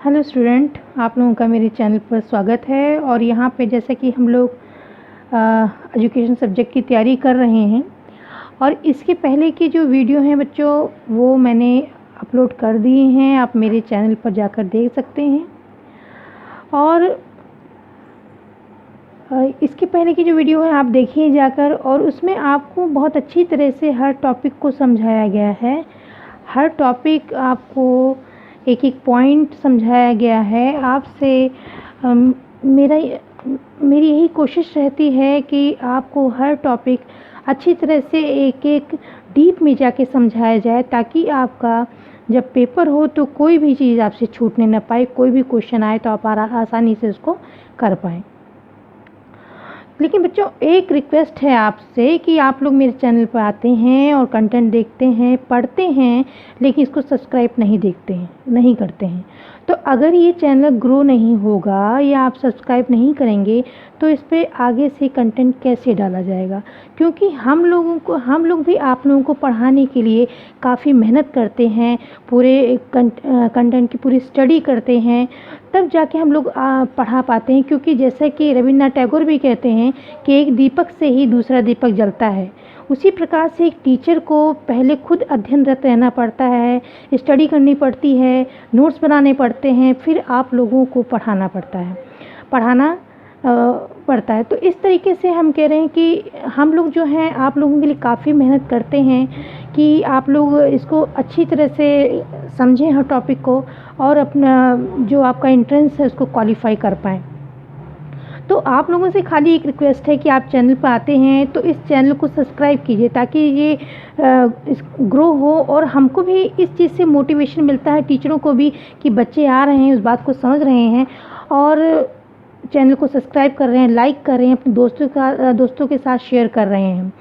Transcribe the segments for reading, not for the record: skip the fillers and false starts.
Hello student, आप लोगों का मेरे चैनल पर स्वागत है। और यहाँ पे जैसे कि हम लोग एजुकेशन सब्जेक्ट की तैयारी कर रहे हैं और इसके पहले की जो वीडियो हैं बच्चों वो मैंने अपलोड कर दिए हैं, आप मेरे चैनल पर जाकर देख सकते हैं। और इसके पहले की जो वीडियो है आप देखिए जाकर, और उसमें आपको बहुत अच्छी तरह से हर टॉपिक को समझाया गया है। हर टॉपिक आपको एक एक पॉइंट समझाया गया है। आपसे मेरी यही कोशिश रहती है कि आपको हर टॉपिक अच्छी तरह से एक एक डीप में जाके समझाया जाए, ताकि आपका जब पेपर हो तो कोई भी चीज़ आपसे छूटने ना पाए। कोई भी क्वेश्चन आए तो आप आसानी से उसको कर पाएँ। लेकिन बच्चों एक रिक्वेस्ट है आपसे कि आप लोग मेरे चैनल पर आते हैं और कंटेंट देखते हैं, पढ़ते हैं, लेकिन इसको सब्सक्राइब नहीं करते हैं। तो अगर ये चैनल ग्रो नहीं होगा या आप सब्सक्राइब नहीं करेंगे तो इस पर आगे से कंटेंट कैसे डाला जाएगा? क्योंकि हम लोग भी आप लोगों को पढ़ाने के लिए काफ़ी मेहनत करते हैं, पूरे कंटेंट की पूरी स्टडी करते हैं, तब जाके हम लोग पढ़ा पाते हैं। क्योंकि जैसे कि रविन्द्रनाथ टैगोर भी कहते हैं कि एक दीपक से ही दूसरा दीपक जलता है, उसी प्रकार से एक टीचर को पहले खुद अध्ययनरत रहना पड़ता है, स्टडी करनी पड़ती है, नोट्स बनाने पड़ते हैं, फिर आप लोगों को पढ़ाना पड़ता है। तो इस तरीके से हम कह रहे हैं कि हम लोग जो हैं आप लोगों के लिए काफ़ी मेहनत करते हैं कि आप लोग इसको अच्छी तरह से समझें हर टॉपिक को, और अपना जो आपका एंट्रेंस है उसको क्वालिफाई कर पाएँ। तो आप लोगों से खाली एक रिक्वेस्ट है कि आप चैनल पर आते हैं तो इस चैनल को सब्सक्राइब कीजिए, ताकि ये ग्रो हो और हमको भी इस चीज़ से मोटिवेशन मिलता है, टीचरों को भी, कि बच्चे आ रहे हैं, उस बात को समझ रहे हैं और चैनल को सब्सक्राइब कर रहे हैं, लाइक कर रहे हैं, अपने दोस्तों के साथ शेयर कर रहे हैं।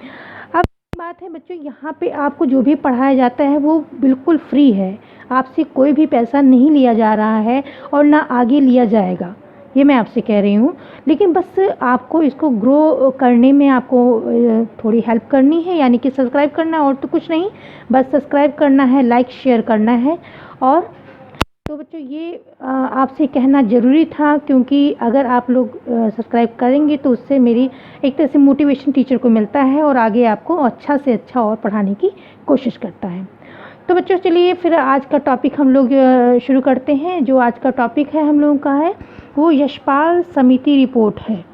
अब बात है बच्चों, यहाँ पे आपको जो भी पढ़ाया जाता है वो बिल्कुल फ्री है, आपसे कोई भी पैसा नहीं लिया जा रहा है और ना आगे लिया जाएगा, ये मैं आपसे कह रही हूँ। लेकिन बस आपको इसको ग्रो करने में आपको थोड़ी हेल्प करनी है, यानी कि सब्सक्राइब करना, और तो कुछ नहीं, बस सब्सक्राइब करना है, लाइक शेयर करना है। और तो बच्चों ये आपसे कहना ज़रूरी था, क्योंकि अगर आप लोग सब्सक्राइब करेंगे तो उससे मेरी एक तरह से मोटिवेशन टीचर को मिलता है और आगे आपको अच्छा से अच्छा और पढ़ाने की कोशिश करता है। तो बच्चों चलिए फिर आज का टॉपिक हम लोग शुरू करते हैं। जो आज का टॉपिक है हम लोगों का है वो यशपाल समिति रिपोर्ट है।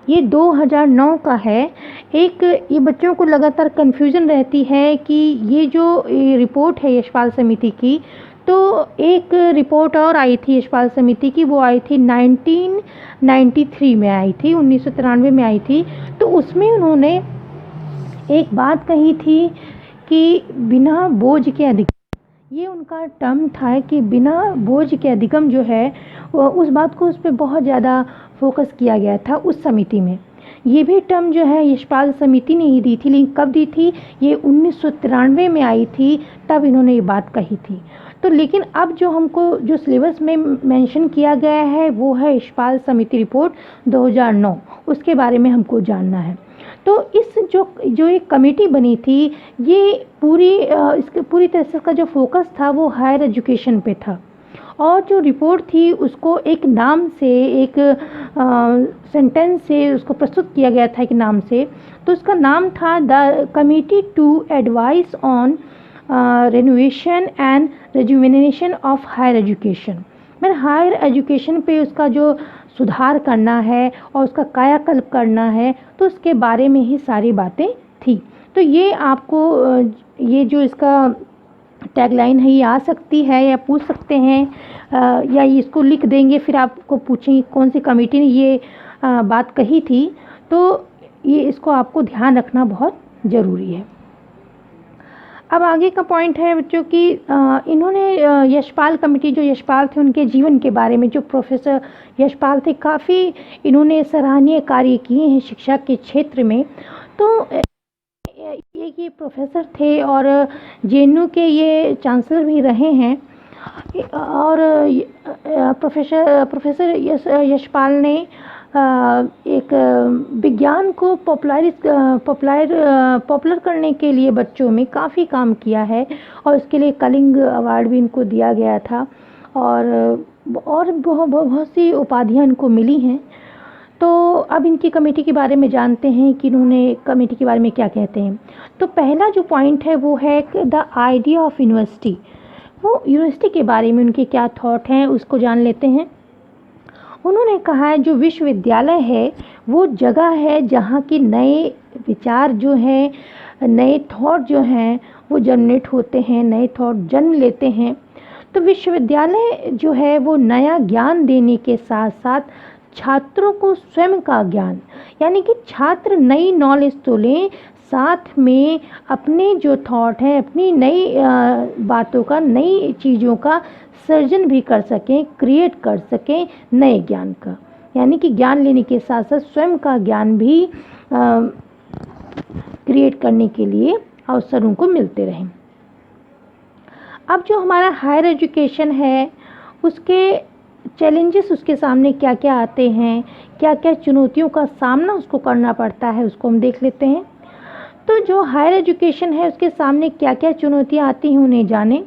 ये 2009 का है। ये बच्चों को लगातार कन्फ्यूज़न रहती है कि ये जो रिपोर्ट है यशपाल समिति की, तो एक रिपोर्ट और आई थी यशपाल समिति की, वो आई थी 1993 में आई थी, 1993 में आई थी। तो उसमें उन्होंने एक बात कही थी कि बिना बोझ के अधिगम, ये उनका टर्म था कि बिना बोझ के अधिगम जो है उस बात को, उस पर बहुत ज़्यादा फोकस किया गया था उस समिति में। ये भी टर्म जो है यशपाल समिति ने ही दी थी, लेकिन कब दी थी? ये 1993 में आई थी, तब इन्होंने ये बात कही थी। तो लेकिन अब जो हमको जो सिलेबस में मेंशन किया गया है वो है यशपाल समिति रिपोर्ट 2009, उसके बारे में हमको जानना है। तो इस जो एक कमेटी बनी थी, ये इसके पूरी तरह से इसका जो फोकस था वो हायर एजुकेशन पे था, और जो रिपोर्ट थी उसको एक नाम से, एक सेंटेंस से उसको प्रस्तुत किया गया था, एक नाम से। तो उसका नाम था the committee to advise on renovation and rejuvenation of higher education. मैंने हायर एजुकेशन पे उसका जो सुधार करना है और उसका कायाकल्प करना है, तो उसके बारे में ही सारी बातें थी। तो ये आपको ये जो इसका टैगलाइन है ये आ सकती है, या पूछ सकते हैं, या इसको लिख देंगे, फिर आपको पूछेंगे कौन सी कमेटी ने ये बात कही थी। तो ये इसको आपको ध्यान रखना बहुत ज़रूरी है। अब आगे का पॉइंट है बच्चों कि इन्होंने यशपाल कमेटी, जो यशपाल थे उनके जीवन के बारे में, जो प्रोफेसर यशपाल थे, काफ़ी इन्होंने सराहनीय कार्य किए हैं शिक्षा के क्षेत्र में। तो ये प्रोफेसर थे और जेएनयू के ये चांसलर भी रहे हैं। और प्रोफेसर यशपाल ने एक विज्ञान को पॉपुलर करने के लिए बच्चों में काफ़ी काम किया है, और उसके लिए कलिंग अवार्ड भी इनको दिया गया था। और बहुत सी उपाधियाँ इनको मिली हैं। तो अब इनकी कमेटी के बारे में जानते हैं कि इन्होंने कमेटी के बारे में क्या कहते हैं। तो पहला जो पॉइंट है वो है द आइडिया ऑफ यूनिवर्सिटी। वो यूनिवर्सिटी के बारे में उनके क्या थॉट हैं उसको जान लेते हैं। उन्होंने कहा है जो विश्वविद्यालय है वो जगह है जहाँ की नए विचार जो हैं, नए थॉट जो हैं वो जनरेट होते हैं, नए थॉट जन्म लेते हैं। तो विश्वविद्यालय जो है वो नया ज्ञान देने के साथ साथ छात्रों को स्वयं का ज्ञान, यानी कि छात्र नई नॉलेज तो लें, साथ में अपने जो थॉट हैं, अपनी नई बातों का, नई चीज़ों का सर्जन भी कर सकें, क्रिएट कर सकें नए ज्ञान का। यानी कि ज्ञान लेने के साथ साथ स्वयं का ज्ञान भी क्रिएट करने के लिए अवसर उनको मिलते रहें। अब जो हमारा हायर एजुकेशन है उसके चैलेंजेस उसके सामने क्या क्या आते हैं, क्या क्या चुनौतियों का सामना उसको करना पड़ता है, उसको हम देख लेते हैं। तो जो हायर एजुकेशन है उसके सामने क्या क्या चुनौतियाँ आती हैं उन्हें जानें।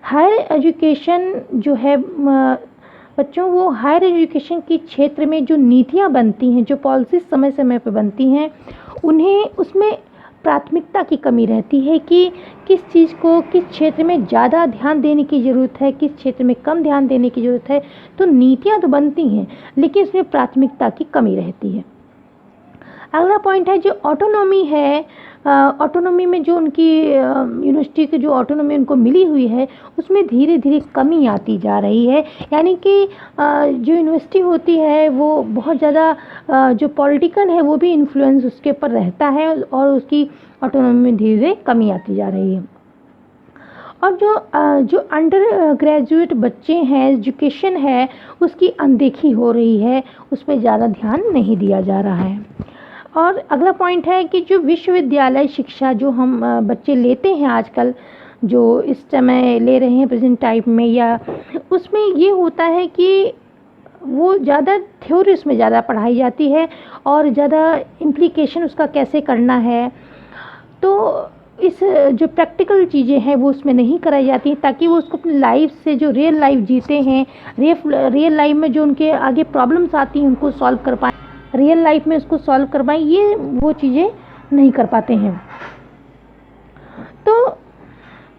हायर एजुकेशन जो है बच्चों, वो हायर एजुकेशन के क्षेत्र में जो नीतियाँ बनती हैं, जो पॉलिसीज समय समय पर बनती हैं, उन्हें उसमें प्राथमिकता की कमी रहती है कि किस चीज़ को किस क्षेत्र में ज़्यादा ध्यान देने की ज़रूरत है, किस क्षेत्र में कम ध्यान देने की ज़रूरत है। तो नीतियाँ तो बनती हैं लेकिन इसमें प्राथमिकता की कमी रहती है। अगला पॉइंट है जो ऑटोनॉमी है, ऑटोनॉमी में जो उनकी यूनिवर्सिटी की जो ऑटोनॉमी उनको मिली हुई है उसमें धीरे धीरे कमी आती जा रही है। यानी कि जो यूनिवर्सिटी होती है वो बहुत ज़्यादा जो पॉलिटिकल है वो भी इन्फ्लुएंस उसके ऊपर रहता है और उसकी ऑटोनॉमी में धीरे धीरे कमी आती जा रही है। और जो अंडर ग्रेजुएट बच्चे हैं, एजुकेशन है उसकी अनदेखी हो रही है, उस पर ज़्यादा ध्यान नहीं दिया जा रहा है। और अगला पॉइंट है कि जो विश्वविद्यालय शिक्षा जो हम बच्चे लेते हैं आजकल, जो इस समय ले रहे हैं प्रेजेंट टाइम में, या उसमें ये होता है कि वो ज़्यादा थ्योरी उसमें ज़्यादा पढ़ाई जाती है और ज़्यादा इम्प्लीकेशन उसका कैसे करना है। तो इस जो प्रैक्टिकल चीज़ें हैं वो उसमें नहीं कराई जाती हैं ताकि वो उसको अपनी लाइफ से जो रियल लाइफ जीते हैं, रियल लाइफ में जो उनके आगे प्रॉब्लम्स आती हैं उनको सॉल्व कर पाएँ, रियल लाइफ में उसको सॉल्व कर पाएँ, ये वो चीज़ें नहीं कर पाते हैं। तो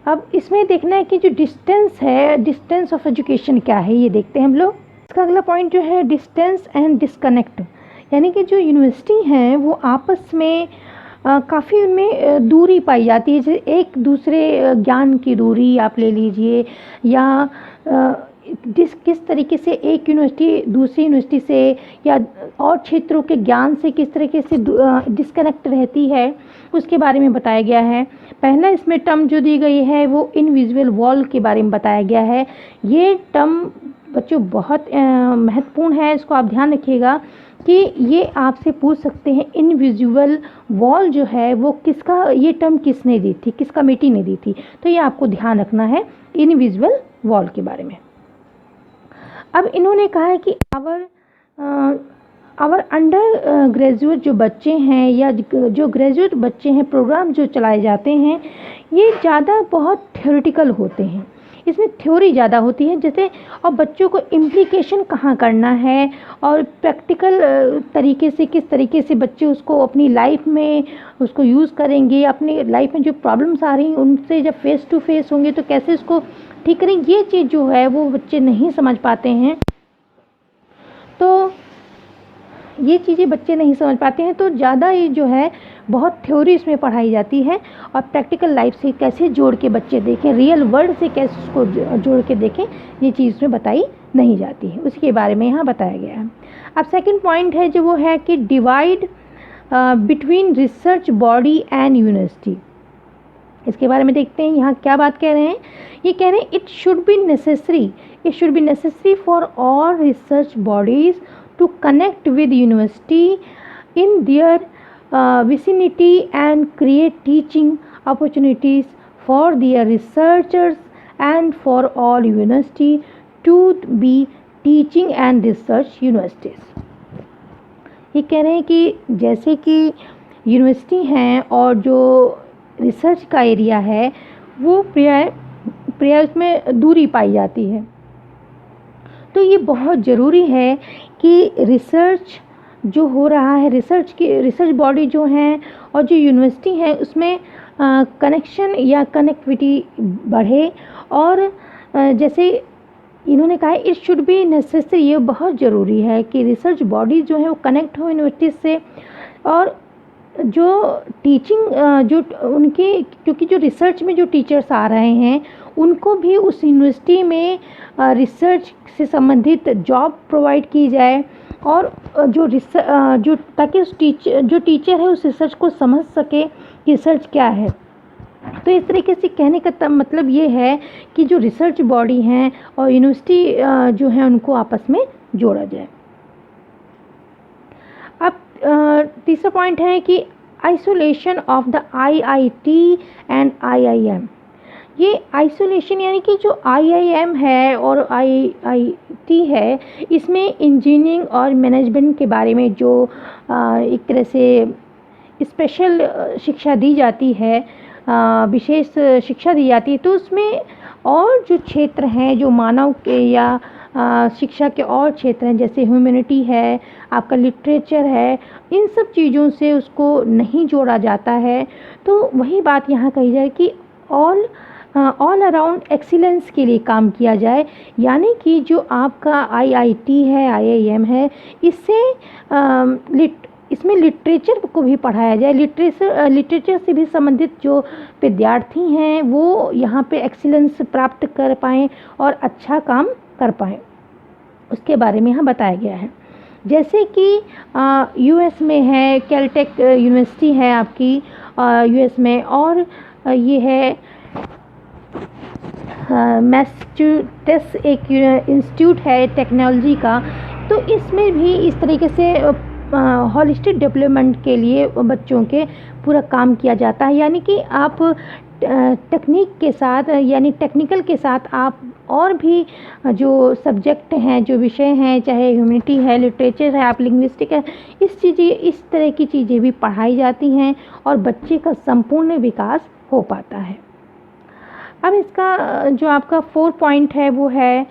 अब इसमें देखना है कि जो डिस्टेंस है, डिस्टेंस ऑफ एजुकेशन क्या है ये देखते हैं हम लोग। इसका अगला पॉइंट जो है डिस्टेंस एंड डिस्कनेक्ट, यानी कि जो यूनिवर्सिटी हैं वो आपस में काफ़ी उनमें दूरी पाई जाती है। जैसे एक दूसरे ज्ञान की दूरी आप ले लीजिए, या किस तरीके से एक यूनिवर्सिटी दूसरी यूनिवर्सिटी से या और क्षेत्रों के ज्ञान से किस तरीके से डिस्कनेक्ट रहती है उसके बारे में बताया गया है। पहला इसमें टर्म जो दी गई है वो इनविजिबल वॉल के बारे में बताया गया है। ये टर्म बच्चों बहुत महत्वपूर्ण है, इसको आप ध्यान रखिएगा कि ये आपसे पूछ सकते हैं इनविजिबल वॉल जो है वो किसका, ये टर्म किसने दी थी, किस कमेटी ने दी थी। तो ये आपको ध्यान रखना है इनविजिबल वॉल के बारे में। अब इन्होंने कहा है कि आवर अंडर ग्रेजुएट जो बच्चे हैं या जो ग्रेजुएट बच्चे हैं, प्रोग्राम जो चलाए जाते हैं ये ज़्यादा बहुत थ्योरेटिकल होते हैं, इसमें थ्योरी ज़्यादा होती है जैसे, और बच्चों को इम्प्लीकेशन कहाँ करना है और प्रैक्टिकल तरीके से किस तरीके से बच्चे उसको अपनी लाइफ में उसको यूज़ करेंगे, अपनी लाइफ में जो प्रॉब्लम्स आ रही हैं उनसे जब फेस टू फेस होंगे तो कैसे उसको ठीक करेंगे, ये चीज़ जो है वो बच्चे नहीं समझ पाते हैं। तो ये चीज़ें बच्चे नहीं समझ पाते हैं, तो ज़्यादा ये जो है बहुत थ्योरी इसमें पढ़ाई जाती है और प्रैक्टिकल लाइफ से कैसे जोड़ के बच्चे देखें, रियल वर्ल्ड से कैसे उसको जोड़ के देखें, ये चीज़ इसमें बताई नहीं जाती है, उसके बारे में यहाँ बताया गया है। अब सेकंड पॉइंट है जो वो है कि divide between research body and university. इसके बारे में देखते हैं यहाँ क्या बात कह रहे हैं। ये कह रहे हैं it should be necessary for all research bodies to connect with university in their vicinity and create teaching opportunities for their researchers and for all university to be teaching and research universities। ये कह रहे हैं कि जैसे कि university हैं और जो रिसर्च का एरिया है वो प्राय उसमें दूरी पाई जाती है, तो ये बहुत ज़रूरी है कि रिसर्च जो हो रहा है, रिसर्च बॉडी जो हैं और जो यूनिवर्सिटी है उसमें कनेक्शन या कनेक्टिविटी बढ़े। और जैसे इन्होंने कहा है इट शुड बी नेसेसरी, ये बहुत ज़रूरी है कि रिसर्च बॉडी जो है वो कनेक्ट हो यूनिवर्सिटी से। और जो टीचिंग जो उनके, क्योंकि जो रिसर्च में जो टीचर्स आ रहे हैं उनको भी उस यूनिवर्सिटी में रिसर्च से संबंधित जॉब प्रोवाइड की जाए। और जो ताकि जो टीचर है उस रिसर्च को समझ सके कि रिसर्च क्या है। तो इस तरीके से कहने का मतलब ये है कि जो रिसर्च बॉडी हैं और यूनिवर्सिटी जो है उनको आपस में जोड़ा जाए। अब तीसरा पॉइंट है कि isolation of the IIT and IIM. ये आइसोलेशन यानी कि जो आईआईएम है और आईआईटी है, इसमें इंजीनियरिंग और मैनेजमेंट के बारे में जो एक तरह से स्पेशल शिक्षा दी जाती है, विशेष शिक्षा दी जाती है, तो उसमें और जो क्षेत्र हैं जो मानव के या शिक्षा के और क्षेत्र हैं जैसे ह्यूमैनिटी है, आपका लिटरेचर है, इन सब चीज़ों से उसको नहीं जोड़ा जाता है। तो वही बात यहाँ कही जाए कि ऑल अराउंड एक्सीलेंस के लिए काम किया जाए, यानी कि जो आपका आईआईटी है, आईआईएम है, इसमें लिटरेचर को भी पढ़ाया जाए। लिटरेचर से भी संबंधित जो विद्यार्थी हैं वो यहाँ पे एक्सीलेंस प्राप्त कर पाएँ और अच्छा काम कर पाएँ, उसके बारे में यहाँ बताया गया है। जैसे कि यूएस में है कैलटेक यूनिवर्सिटी है आपकी यूएस में, और ये है मैसाचुसेट्स एक इंस्टीट्यूट है टेक्नोलॉजी का। तो इसमें भी इस तरीके से हॉलिस्टिक डेवलपमेंट के लिए बच्चों के पूरा काम किया जाता है, यानी कि आप टेक्निक के साथ यानी टेक्निकल के साथ आप और भी जो सब्जेक्ट हैं, जो विषय हैं, चाहे ह्यूमैनिटी है, लिटरेचर है, आप लिंग्विस्टिक है, इस तरह की चीज़ें भी पढ़ाई जाती हैं और बच्चे का संपूर्ण विकास हो पाता है। अब इसका जो आपका 4 पॉइंट है वो है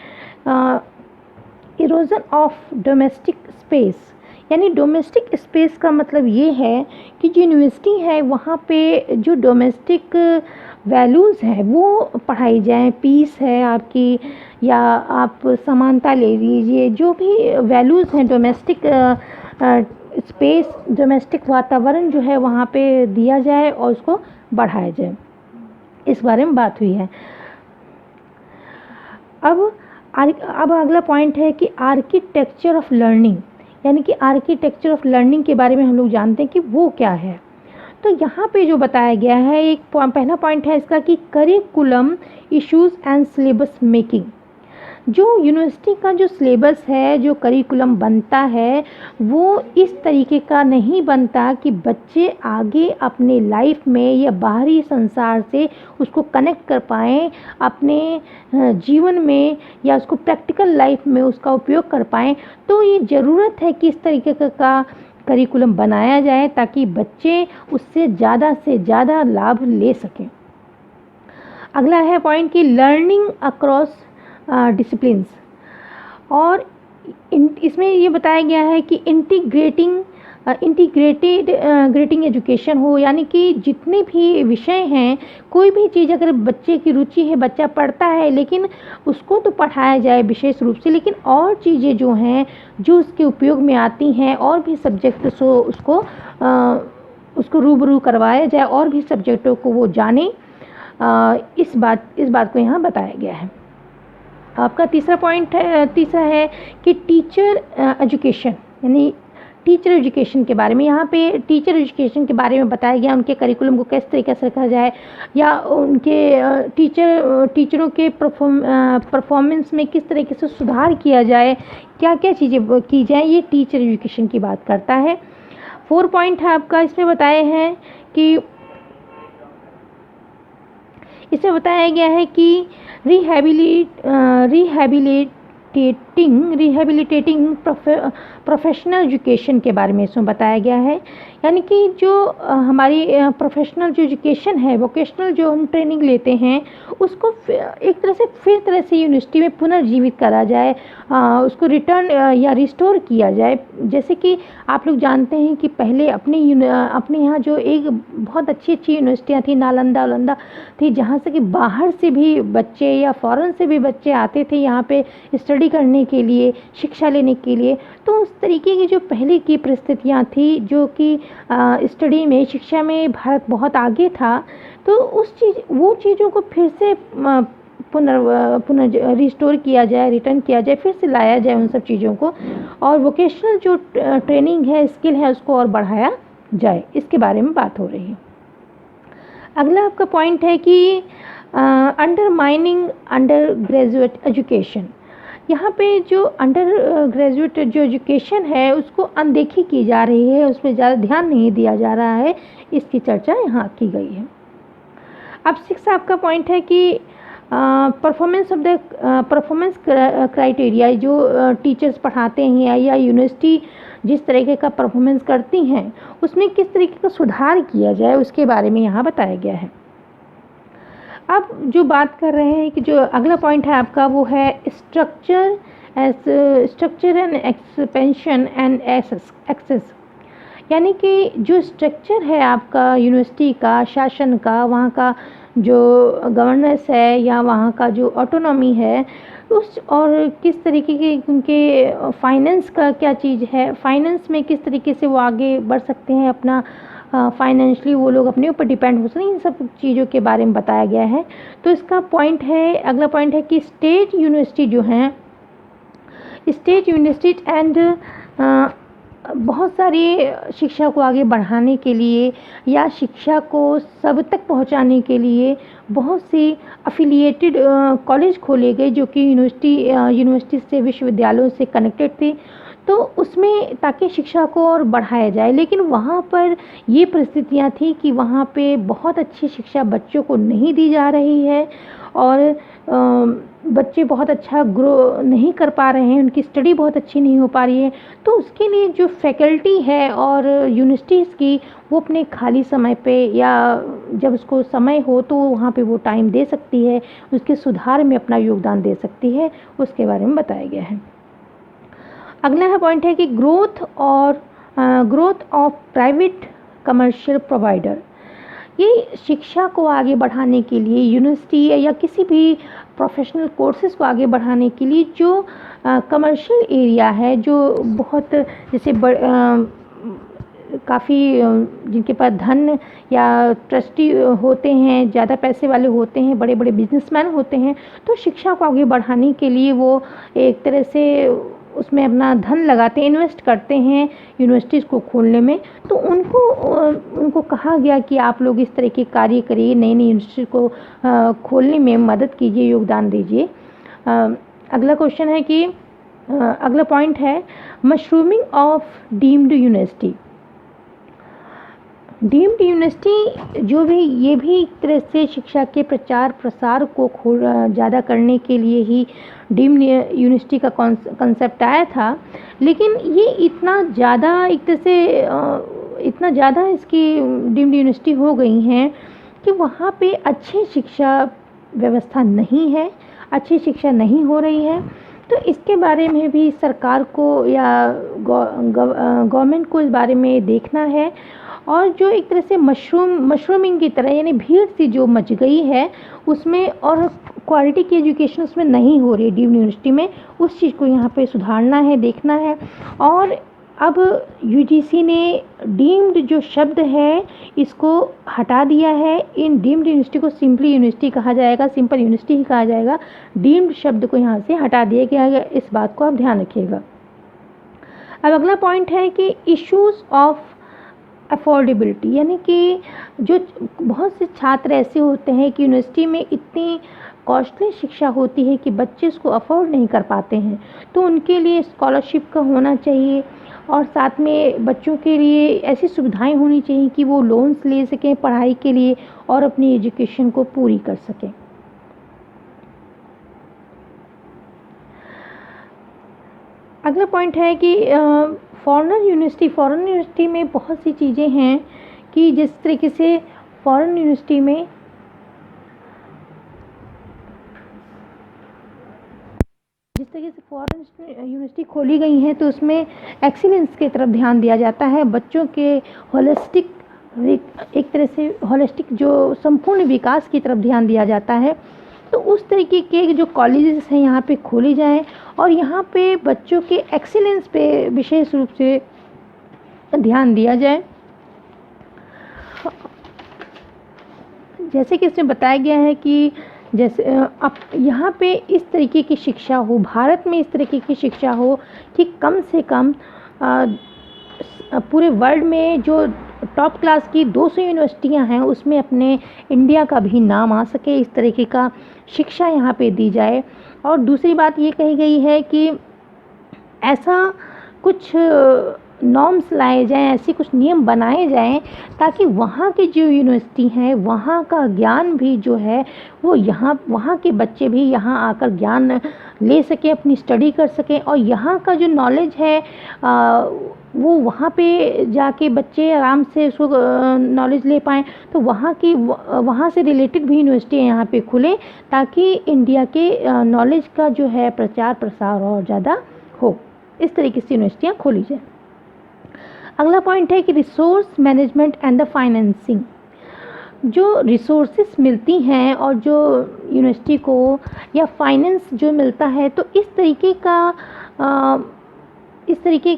इरोजन ऑफ डोमेस्टिक स्पेस। यानी डोमेस्टिक स्पेस का मतलब ये है कि जो यूनिवर्सिटी है वहाँ पे जो डोमेस्टिक वैल्यूज़ हैं वो पढ़ाई जाएँ। पीस है आपकी, या आप समानता ले लीजिए, जो भी वैल्यूज़ हैं डोमेस्टिक स्पेस, डोमेस्टिक वातावरण जो है वहाँ पे दिया जाए और उसको बढ़ाया जाए, इस बारे में बात हुई है। अब अगला पॉइंट है कि आर्किटेक्चर ऑफ लर्निंग, यानी कि आर्किटेक्चर ऑफ लर्निंग के बारे में हम लोग जानते हैं कि वो क्या है। तो यहाँ पे जो बताया गया है, एक पहला पॉइंट है इसका कि curriculum issues and syllabus making. जो यूनिवर्सिटी का जो सिलेबस है, जो करिकुलम बनता है, वो इस तरीके का नहीं बनता कि बच्चे आगे अपने लाइफ में या बाहरी संसार से उसको कनेक्ट कर पाएँ अपने जीवन में, या उसको प्रैक्टिकल लाइफ में उसका उपयोग कर पाएँ। तो ये ज़रूरत है कि इस तरीके का करिकुलम बनाया जाए ताकि बच्चे उससे ज़्यादा से ज़्यादा लाभ ले सकें। अगला है पॉइंट कि लर्निंग अक्रॉस डिसिप्लिन्स, और इसमें ये बताया गया है कि इंटीग्रेटेड एजुकेशन हो, यानी कि जितने भी विषय हैं, कोई भी चीज़ अगर बच्चे की रुचि है, बच्चा पढ़ता है, लेकिन उसको तो पढ़ाया जाए विशेष रूप से, लेकिन और चीज़ें जो हैं जो उसके उपयोग में आती हैं, और भी सब्जेक्ट सो उसको रूबरू करवाया जाए और भी सब्जेक्टों को वो जाने। इस बात को यहाँ बताया गया है। आपका तीसरा है कि टीचर एजुकेशन, यानी टीचर एजुकेशन के बारे में। यहाँ पे टीचर एजुकेशन के बारे में बताया गया, उनके करिकुलम को किस तरीके से रखा जाए, या उनके टीचरों के परफॉर्मेंस में किस तरीके से सुधार किया जाए, क्या क्या चीज़ें की जाए, ये टीचर एजुकेशन की बात करता है। 4 पॉइंट है आपका, इसमें बताए हैं कि इसमें बताया गया है कि रिहैबिलिटेटिंग प्रोफेशनल एजुकेशन के बारे में इसमें बताया गया है यानी कि जो हमारी प्रोफेशनल जो एजुकेशन है, वोकेशनल जो हम ट्रेनिंग लेते हैं, उसको एक तरह से फिर तरह से यूनिवर्सिटी में पुनर्जीवित करा जाए, उसको रिटर्न या रिस्टोर किया जाए। जैसे कि आप लोग जानते हैं कि पहले अपने यहाँ जो एक बहुत अच्छी अच्छी यूनिवर्सिटियाँ थी, नालंदा वालंदा थी, जहाँ से कि बाहर से भी बच्चे या फॉरेन से भी बच्चे आते थे यहाँ पे स्टडी करने के लिए, शिक्षा लेने के लिए। तो उस तरीके की जो पहले की परिस्थितियाँ थी, जो कि स्टडी में, शिक्षा में भारत बहुत आगे था, तो वो चीज़ों को फिर से पुनः रिस्टोर किया जाए, रिटर्न किया जाए, फिर से लाया जाए उन सब चीज़ों को, और वोकेशनल जो ट्रेनिंग है, स्किल है, उसको और बढ़ाया जाए। इसके बारे में बात हो रही है। अगला आपका पॉइंट है कि अंडरमाइनिंग अंडर ग्रेजुएट एजुकेशन। यहाँ पे जो अंडर ग्रेजुएट जो एजुकेशन है, उसको अनदेखी की जा रही है, उस पर ज़्यादा ध्यान नहीं दिया जा रहा है, इसकी चर्चा यहाँ की गई है। अब 6 आपका पॉइंट है कि परफॉर्मेंस क्राइटेरिया, जो टीचर्स पढ़ाते हैं या यूनिवर्सिटी जिस तरीके का परफॉर्मेंस करती हैं, उसमें किस तरीके का सुधार किया जाए, उसके बारे में यहाँ बताया गया है। अब जो बात कर रहे हैं कि जो अगला पॉइंट है आपका, वो है structure and expansion and access. यानी कि जो स्ट्रक्चर है आपका यूनिवर्सिटी का, शासन का, वहाँ का जो गवर्नेंस है या वहाँ का जो ऑटोनॉमी है, उस और किस तरीके के उनके फाइनेंस का क्या चीज़ है, फाइनेंस में किस तरीके से वो आगे बढ़ सकते हैं, अपना फाइनेंशियली वो लोग अपने ऊपर डिपेंड हो सकते हैं, इन सब चीज़ों के बारे में बताया गया है। तो इसका पॉइंट है, अगला पॉइंट है कि स्टेट यूनिवर्सिटी जो हैं, स्टेट यूनिवर्सिटी एंड बहुत सारी शिक्षा को आगे बढ़ाने के लिए या शिक्षा को सब तक पहुंचाने के लिए बहुत सी अफिलिएटेड कॉलेज खोले गए, जो कि यूनिवर्सिटी से, विश्वविद्यालयों से कनेक्टेड थे, तो उसमें ताकि शिक्षा को और बढ़ाया जाए। लेकिन वहाँ पर ये परिस्थितियाँ थी कि वहाँ पे बहुत अच्छी शिक्षा बच्चों को नहीं दी जा रही है, और बच्चे बहुत अच्छा ग्रो नहीं कर पा रहे हैं, उनकी स्टडी बहुत अच्छी नहीं हो पा रही है। तो उसके लिए जो फैकल्टी है और यूनिवर्सिटीज़ की, वो अपने खाली समय पे या जब उसको समय हो तो वहाँ पे वो टाइम दे सकती है, उसके सुधार में अपना योगदान दे सकती है, उसके बारे में बताया गया है। अगला पॉइंट है कि growth of private commercial provider. ये शिक्षा को आगे बढ़ाने के लिए, यूनिवर्सिटी या किसी भी प्रोफेशनल कोर्सेज़ को आगे बढ़ाने के लिए जो कमर्शियल एरिया है, जो बहुत जैसे काफ़ी जिनके पास धन या ट्रस्टी होते हैं, ज़्यादा पैसे वाले होते हैं, बड़े बड़े बिजनेसमैन होते हैं, तो शिक्षा को आगे बढ़ाने के लिए वो एक तरह से उसमें अपना धन लगाते हैं, इन्वेस्ट करते हैं यूनिवर्सिटीज़ को खोलने में। तो उनको कहा गया कि आप लोग इस तरह के कार्य करिए, नई नई यूनिवर्सिटी को खोलने में मदद कीजिए, योगदान दीजिए। अगला क्वेश्चन है कि अगला पॉइंट है mushrooming of deemed university. Deemed university जो भी, ये भी एक तरह से शिक्षा के प्रचार प्रसार को ज़्यादा करने के लिए ही डीम्ड यूनिवर्सिटी का कंसेप्ट आया था। लेकिन ये इतना ज़्यादा एक तरह से इतना ज़्यादा इसकी डीम्ड यूनिवर्सिटी हो गई हैं कि वहाँ पे अच्छी शिक्षा व्यवस्था नहीं है, अच्छी शिक्षा नहीं हो रही है। तो इसके बारे में भी सरकार को या गवर्नमेंट को इस बारे में देखना है, और जो एक तरह से मशरूमिंग की तरह, यानी भीड़ सी जो मच गई है उसमें, और क्वालिटी की एजुकेशन उसमें नहीं हो रही डीम्ड यूनिवर्सिटी में, उस चीज़ को यहाँ पे सुधारना है, देखना है। और अब यूजीसी ने डीम्ड जो शब्द है इसको हटा दिया है, इन डीम्ड यूनिवर्सिटी को सिंपली यूनिवर्सिटी कहा जाएगा, सिंपल यूनिवर्सिटी ही कहा जाएगा, डीम्ड शब्द को यहाँ से हटा दिया गया है। इस बात को आप ध्यान रखिएगा। अब अगला पॉइंट है कि इश्यूज़ ऑफ अफोर्डेबिलिटी, यानी कि जो बहुत से छात्र ऐसे होते हैं कि यूनिवर्सिटी में इतनी कॉस्टली शिक्षा होती है कि बच्चे उसको अफोर्ड नहीं कर पाते हैं, तो उनके लिए स्कॉलरशिप का होना चाहिए, और साथ में बच्चों के लिए ऐसी सुविधाएं होनी चाहिए कि वो लोन्स ले सकें पढ़ाई के लिए और अपनी एजुकेशन को पूरी कर सकें। अगला पॉइंट है कि फ़ॉरेन यूनिवर्सिटी में बहुत सी चीज़ें हैं कि जिस तरीके से फ़ॉरेन यूनिवर्सिटी में जिस तरीके से फॉरेन यूनिवर्सिटी खोली गई हैं तो उसमें एक्सीलेंस की तरफ ध्यान दिया जाता है, बच्चों के होलिस्टिक एक तरह से होलिस्टिक जो संपूर्ण विकास की तरफ ध्यान दिया जाता है। तो उस तरीके के जो कॉलेजेस हैं यहाँ पे खोले जाएं और यहाँ पे बच्चों के एक्सीलेंस पे विशेष रूप से ध्यान दिया जाए। जैसे कि इसमें बताया गया है कि जैसे अब यहाँ पे इस तरीके की शिक्षा हो, भारत में इस तरीके की शिक्षा हो कि कम से कम पूरे वर्ल्ड में जो टॉप क्लास की 200 यूनिवर्सिटियाँ हैं उसमें अपने इंडिया का भी नाम आ सके, इस तरीके का शिक्षा यहाँ पे दी जाए। और दूसरी बात ये कही गई है कि ऐसा कुछ नॉर्म्स लाए जाएं, ऐसे कुछ नियम बनाए जाएं ताकि वहाँ की जो यूनिवर्सिटी हैं वहाँ का ज्ञान भी जो है वो वहाँ के बच्चे भी यहाँ आकर ज्ञान ले सकें, अपनी स्टडी कर सकें और यहाँ का जो नॉलेज है वो वहाँ पे जाके बच्चे आराम से उसको नॉलेज ले पाएँ। तो वहाँ से रिलेटेड भी यूनिवर्सिटी यहाँ पे खुले ताकि इंडिया के नॉलेज का जो है प्रचार प्रसार और ज़्यादा हो। इस तरीके से यूनिवर्सिटियाँ खोली जाए। अगला पॉइंट है कि resource management and the financing. जो रिसोर्सेस मिलती हैं और जो यूनिवर्सिटी को या फाइनेंस जो मिलता है तो इस तरीके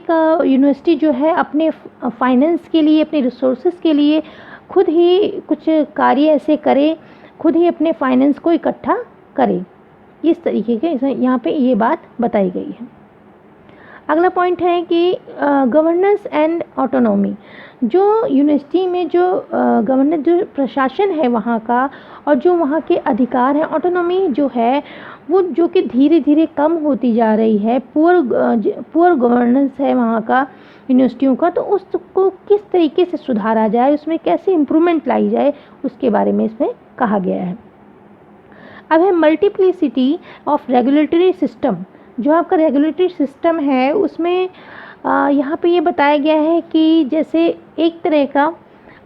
का यूनिवर्सिटी जो है अपने फाइनेंस के लिए, अपने रिसोर्सेस के लिए खुद ही कुछ कार्य ऐसे करे, खुद ही अपने फाइनेंस को इकट्ठा करे। इस तरीके के यहाँ पे ये बात बताई गई है। अगला पॉइंट है कि गवर्नेंस एंड ऑटोनॉमी। जो यूनिवर्सिटी में जो गवर्नेंस जो प्रशासन है वहाँ का और जो वहाँ के अधिकार हैं, ऑटोनॉमी जो है वो जो कि धीरे धीरे कम होती जा रही है, पुअर गवर्नेंस है वहाँ का यूनिवर्सिटियों का, तो उसको किस तरीके से सुधारा जाए, उसमें कैसे इम्प्रूवमेंट लाई जाए, उसके बारे में इसमें कहा गया है। अब है मल्टीप्लिसिटी ऑफ रेगुलेटरी सिस्टम। जो आपका रेगुलेटरी सिस्टम है उसमें यहाँ पे ये बताया गया है कि जैसे एक तरह का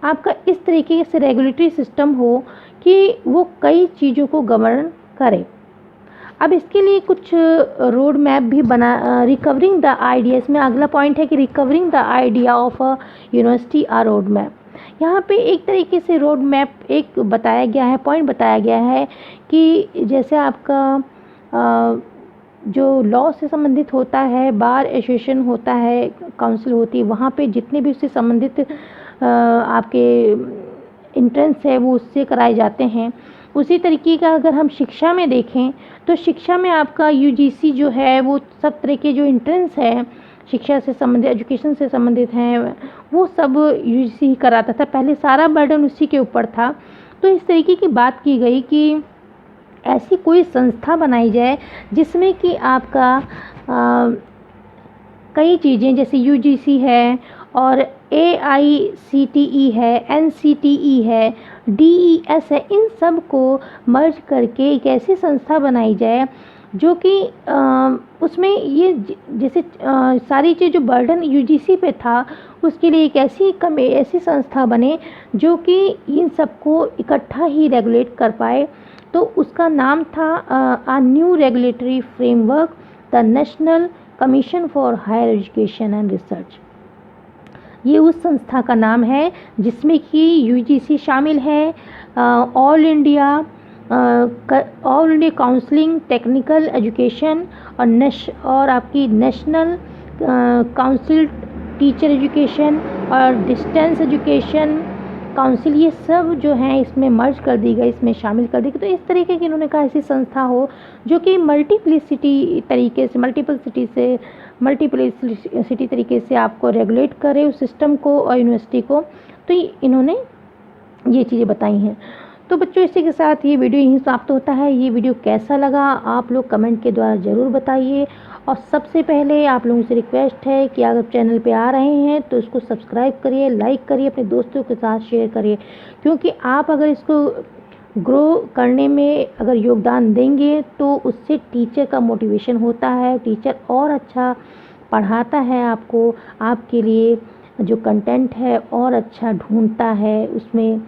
आपका इस तरीके से रेगुलेटरी सिस्टम हो कि वो कई चीज़ों को गवर्न करे। अब इसके लिए कुछ रोड मैप भी बना, रिकवरिंग द आइडिया, इसमें अगला पॉइंट है कि recovering the idea of a university a road map. यहाँ पे एक तरीके से रोड मैप एक बताया गया है, पॉइंट बताया गया है कि जैसे आपका जो लॉ से संबंधित होता है, बार एसोसिएशन होता है, काउंसिल होती है, वहाँ पे जितने भी उससे संबंधित आपके इंट्रेंस है वो उससे कराए जाते हैं। उसी तरीके का अगर हम शिक्षा में देखें तो शिक्षा में आपका यूजीसी जो है वो सब तरह के जो इंट्रेंस है शिक्षा से संबंधित, एजुकेशन से संबंधित हैं, वो सब यूजीसी ही कराता था। पहले सारा बर्डन उसी के ऊपर था। तो इस तरीके की बात की गई कि ऐसी कोई संस्था बनाई जाए जिसमें कि आपका कई चीज़ें जैसे यूजीसी है और AICTE है, NCTE है, DES है, इन सब को मर्ज करके एक ऐसी संस्था बनाई जाए जो कि उसमें ये जैसे सारी चीज़ जो बर्डन यूजीसी पे था उसके लिए एक ऐसी संस्था बने जो कि इन सबको इकट्ठा ही रेगुलेट कर पाए। तो उसका नाम था a new regulatory framework, the national commission for higher education and research. ये उस संस्था का नाम है जिसमें कि यूजीसी शामिल है, all India counselling technical education और आपकी नेशनल काउंसिल टीचर एजुकेशन और डिस्टेंस एजुकेशन काउंसिल, ये सब जो हैं इसमें मर्ज कर दी गई, इसमें शामिल कर दी गई। तो इस तरीके की इन्होंने कहा ऐसी संस्था हो जो कि मल्टीप्लिसिटी तरीके से आपको रेगुलेट करे उस सिस्टम को और यूनिवर्सिटी को। तो इन्होंने ये चीज़ें बताई हैं। तो बच्चों इसी के साथ ये वीडियो यहीं समाप्त होता है। ये वीडियो कैसा लगा आप लोग कमेंट के द्वारा ज़रूर बताइए। और सबसे पहले आप लोगों से रिक्वेस्ट है कि अगर चैनल पे आ रहे हैं तो इसको सब्सक्राइब करिए, लाइक करिए, अपने दोस्तों के साथ शेयर करिए, क्योंकि आप अगर इसको ग्रो करने में अगर योगदान देंगे तो उससे टीचर का मोटिवेशन होता है, टीचर और अच्छा पढ़ाता है आपको, आपके लिए जो कंटेंट है और अच्छा ढूँढता है उसमें,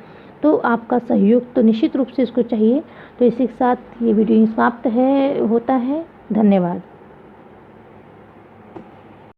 तो आपका सहयोग तो निश्चित रूप से इसको चाहिए। तो इसी के साथ ये वीडियो समाप्त होता है। धन्यवाद।